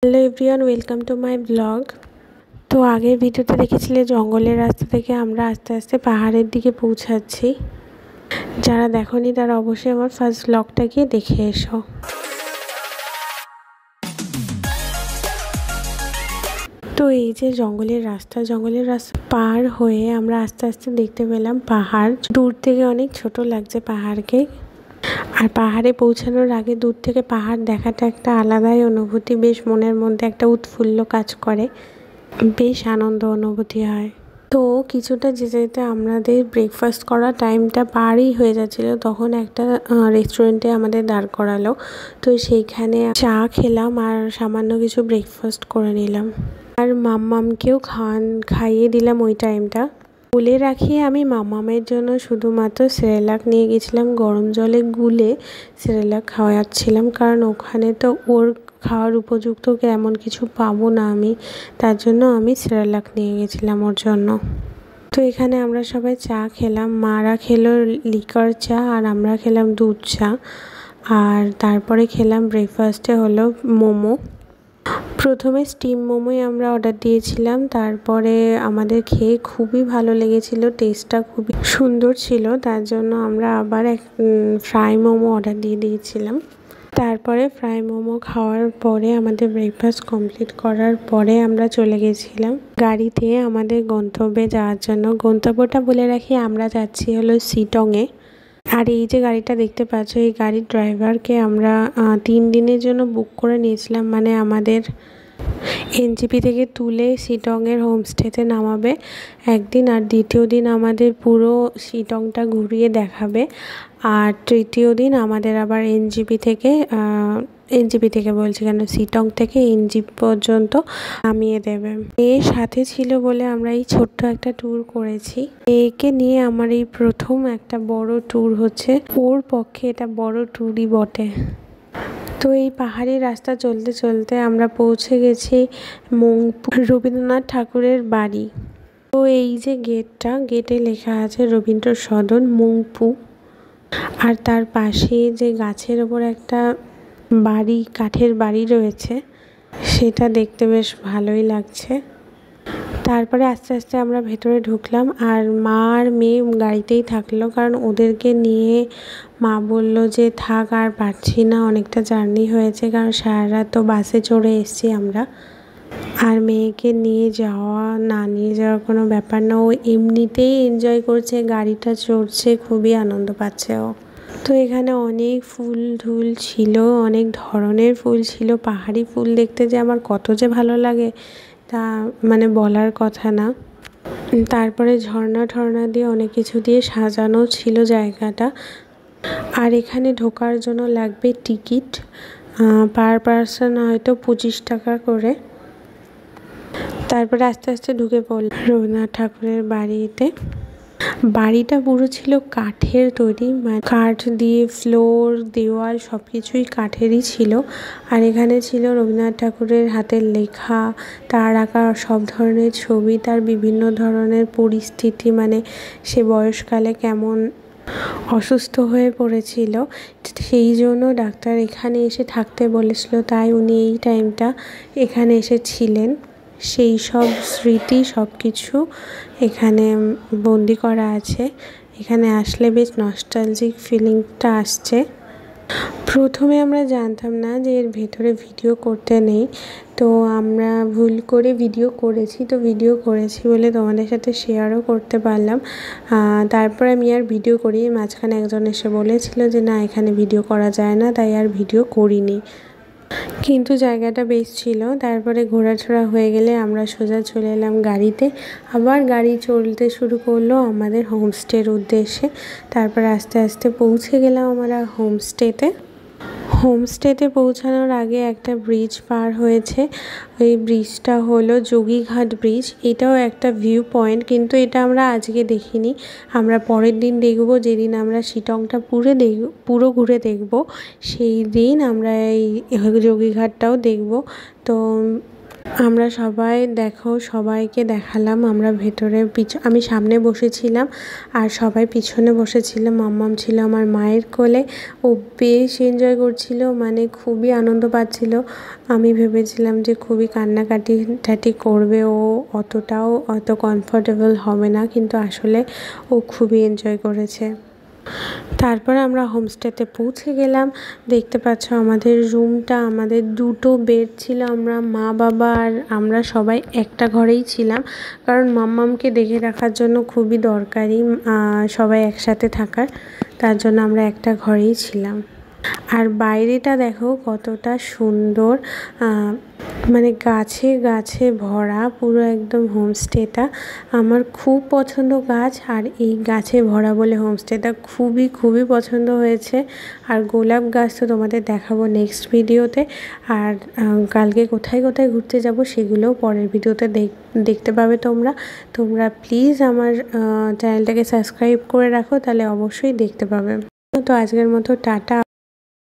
Hello everyone, welcome to my blog. তো আগের ভিডিওতে দেখেছিলে জঙ্গলের রাস্তা থেকে আমরা আস্তে আস্তে পাহাড়ের দিকে পৌঁছাচ্ছি। যারা দেখোনি তারা অবশ্যই আমার ফার্স্ট ব্লগটা গিয়ে দেখে এসো। তো এই যে জঙ্গলের রাস্তা পার হয়ে আমরা আস্তে আস্তে দেখতে পেলাম পাহাড়। দূর থেকে অনেক ছোট লাগছে পাহাড়কে, আর পাহাড়ে পৌঁছানোর আগে দূর থেকে পাহাড় দেখাটা একটা আলাদাই অনুভূতি। বেশ মনের মধ্যে একটা উৎফুল্ল কাজ করে, বেশ আনন্দ অনুভূতি হয়। তো কিছুটা যেতে যেতে আমাদের ব্রেকফাস্ট করার টাইমটা পারই হয়ে যাচ্ছিলো, তখন একটা রেস্টুরেন্টে আমাদের দাঁড় করালো। তো সেইখানে চা খেলাম আর সামান্য কিছু ব্রেকফাস্ট করে নিলাম, আর মাম্মামকেও খাইয়ে দিলাম ওই টাইমটা। বলে রাখি, আমি মাম্মামের জন্য শুধুমাত্র সেরেলাক নিয়ে গেছিলাম। গরম জলে গুলে সেরেলাক খাওয়াচ্ছিলাম, কারণ ওখানে তো ওর খাওয়ার উপযুক্ত এমন কিছু পাবো না আমি, তার জন্য আমি সেরেলাক নিয়ে গেছিলাম ওর জন্য। তো এখানে আমরা সবাই চা খেলাম। মারা খেলো লিকার চা আর আমরা খেলাম দুধ চা। আর তারপরে খেলাম ব্রেকফাস্টে হলো মোমো। প্রথমে স্টিম মোমোই আমরা অর্ডার দিয়েছিলাম, তারপরে আমাদের খেয়ে খুবই ভালো লেগেছিল, টেস্টটা খুবই সুন্দর ছিল, তার জন্য আমরা আবার ফ্রাই মোমো অর্ডার দিয়ে দিয়েছিলাম। তারপরে ফ্রাই মোমো খাওয়ার পরে আমাদের ব্রেকফাস্ট কমপ্লিট করার পরে আমরা চলে গেছিলাম গাড়িতে আমাদের গন্তব্যে যাওয়ার জন্য। গন্তব্যটা বলে রাখি, আমরা যাচ্ছি হলো শিটংয়ে। আর এই যে গাড়িটা দেখতে পাচ্ছ, এই গাড়ির ড্রাইভারকে আমরা 3 দিনের জন্য বুক করে নিয়েছিলাম। মানে আমাদের এনজিপি থেকে তুলে শিটংয়ের হোমস্টেতে নামাবে একদিন, আর দ্বিতীয় দিন আমাদের পুরো শিটংটা ঘুরিয়ে দেখাবে, আর তৃতীয় দিন আমাদের আবার এনজিপি থেকে বলছি কেন, শিটং থেকে এনজিপি পর্যন্ত নামিয়ে দেবে। এর সাথে ছিল বলে আমরা এই ছোট্ট একটা ট্যুর করেছি। একে নিয়ে আমার এই প্রথম একটা বড় ট্যুর হচ্ছে, ওর পক্ষে এটা বড় ট্যুরই বটে। তো এই পাহাড়ি রাস্তা চলতে চলতে আমরা পৌঁছে গেছি রবীন্দ্রনাথ ঠাকুরের বাড়ি। তো এই যে গেটে লেখা আছে রবীন্দ্র সদন মংপু, আর তার পাশে যে গাছের ওপর একটা বাড়ি, কাঠের বাড়ি রয়েছে, সেটা দেখতে বেশ ভালোই লাগছে। তারপরে আস্তে আস্তে আমরা ভেতরে ঢুকলাম, আর মা আর মেয়ে গাড়িতেই থাকলো, কারণ ওদেরকে নিয়ে মা বলল যে থাক, আর পারছি না, অনেকটা জার্নি হয়েছে, কারণ সারা রাত তো বাসে চড়ে এসেছি আমরা। আর মেয়েকে নিয়ে যাওয়ার কোনো ব্যাপার না, ও এমনিতেই এনজয় করছে, গাড়িটা চড়ছে, খুবই আনন্দ পাচ্ছে ও। তো এখানে অনেক ফুল ছিল, অনেক ধরনের ফুল ছিল। পাহাড়ি ফুল দেখতে যে আমার কত যে ভালো লাগে তা মানে বলার কথা না। তারপরে ঝর্ণা দিয়ে অনেক কিছু দিয়ে সাজানো ছিল জায়গাটা। আর এখানে ঢোকার জন্য লাগবে টিকিট, পার পারসন হয়তো 25 টাকা করে। তারপরে আস্তে আস্তে ঢুকে পড়ল রবীন্দ্রনাথ ঠাকুরের বাড়িতে। বাড়িটা পুরো ছিল কাঠের তৈরি, মানে কাঠ দিয়ে ফ্লোর, দেওয়াল সব কিছুই কাঠেরই ছিল। আর এখানে ছিল রবীন্দ্রনাথ ঠাকুরের হাতের লেখা, তার আঁকা সব ধরনের ছবি, তার বিভিন্ন ধরনের পরিস্থিতি, মানে সে বয়সকালে কেমন অসুস্থ হয়ে পড়েছিল, সেই জন্য ডাক্তার এখানে এসে থাকতে বলেছিল, তাই উনি এই টাইমটা এখানে এসেছিলেন। সেই সব স্মৃতি সব কিছু এখানে বন্দি করা আছে। এখানে আসলে বেশ নস্টালজিক ফিলিংটা আসছে। প্রথমে আমরা জানতাম না যে এর ভেতরে ভিডিও করতে নেই, তো আমরা ভুল করে ভিডিও করেছি বলে তোমাদের সাথে শেয়ারও করতে পারলাম। তারপর আমি আর ভিডিও করি, মাঝখানে একজন এসে বলেছিল যে না, এখানে ভিডিও করা যায় না, তাই আর ভিডিও করিনি। কিন্তু জায়গাটা বেশ ছিল। তারপরে ঘোরাছোড়া হয়ে গেলে আমরা সোজা চলে এলাম গাড়িতে। আবার গাড়ি চলতে শুরু করলো আমাদের হোমস্টের উদ্দেশ্যে। তারপর আস্তে আস্তে পৌঁছে গেলাম আমরা হোমস্টেতে পৌঁছানোর আগে একটা ব্রিজ পার হয়েছে। ওই ব্রিজটা হলো যোগীঘাট ব্রিজ। এটাও একটা ভিউ পয়েন্ট, কিন্তু এটা আমরা আজকে দেখিনি, আমরা পরের দিন দেখব। যেদিন আমরা শিটংটা পুরো ঘুরে দেখব, সেই দিন আমরা এই যোগীঘাটটাও দেখব। তো আমরা সবাই দেখো সবাইকে দেখালাম আমরা ভেতরে আমি সামনে বসেছিলাম আর সবাই পিছনে বসেছিল। মাম্মাম ছিল আমার মায়ের কোলে, ও বেশ এনজয় করছিল, মানে খুবই আনন্দ পাচ্ছিল। আমি ভেবেছিলাম যে খুবই কান্নাকাটি করবে, ও অত কমফোর্টেবল হবে না, কিন্তু আসলে ও খুবই এনজয় করেছে। তারপর আমরা হোমস্টেতে পৌঁছে গেলাম। দেখতে পাচ্ছ আমাদের রুমটা, আমাদের 2টো বেড ছিল। আমরা মা বাবা আর আমরা সবাই একটা ঘরেই ছিলাম, কারণ মাম্মামকে দেখে রাখার জন্য খুবই দরকারি সবাই একসাথে থাকার, তার জন্য আমরা একটা ঘরেই ছিলাম। আর বাইরেটা দেখো কতটা সুন্দর, মানে গাছে গাছে ভরা পুরো একদম হোমস্টেটা। আমার খুব পছন্দ গাছ, আর এই গাছে ভরা বলে হোমস্টেটা খুবই পছন্দ হয়েছে। আর গোলাপ গাছ তো তোমাদের দেখাবো নেক্সট ভিডিওতে। আর কালকে কোথায় ঘুরতে যাব সেগুলোও পরের ভিডিওতে দেখতে পাবে তোমরা প্লিজ আমার চ্যানেলটাকে সাবস্ক্রাইব করে রাখো, তাহলে অবশ্যই দেখতে পাবে। তো আজকের মতো টাটা।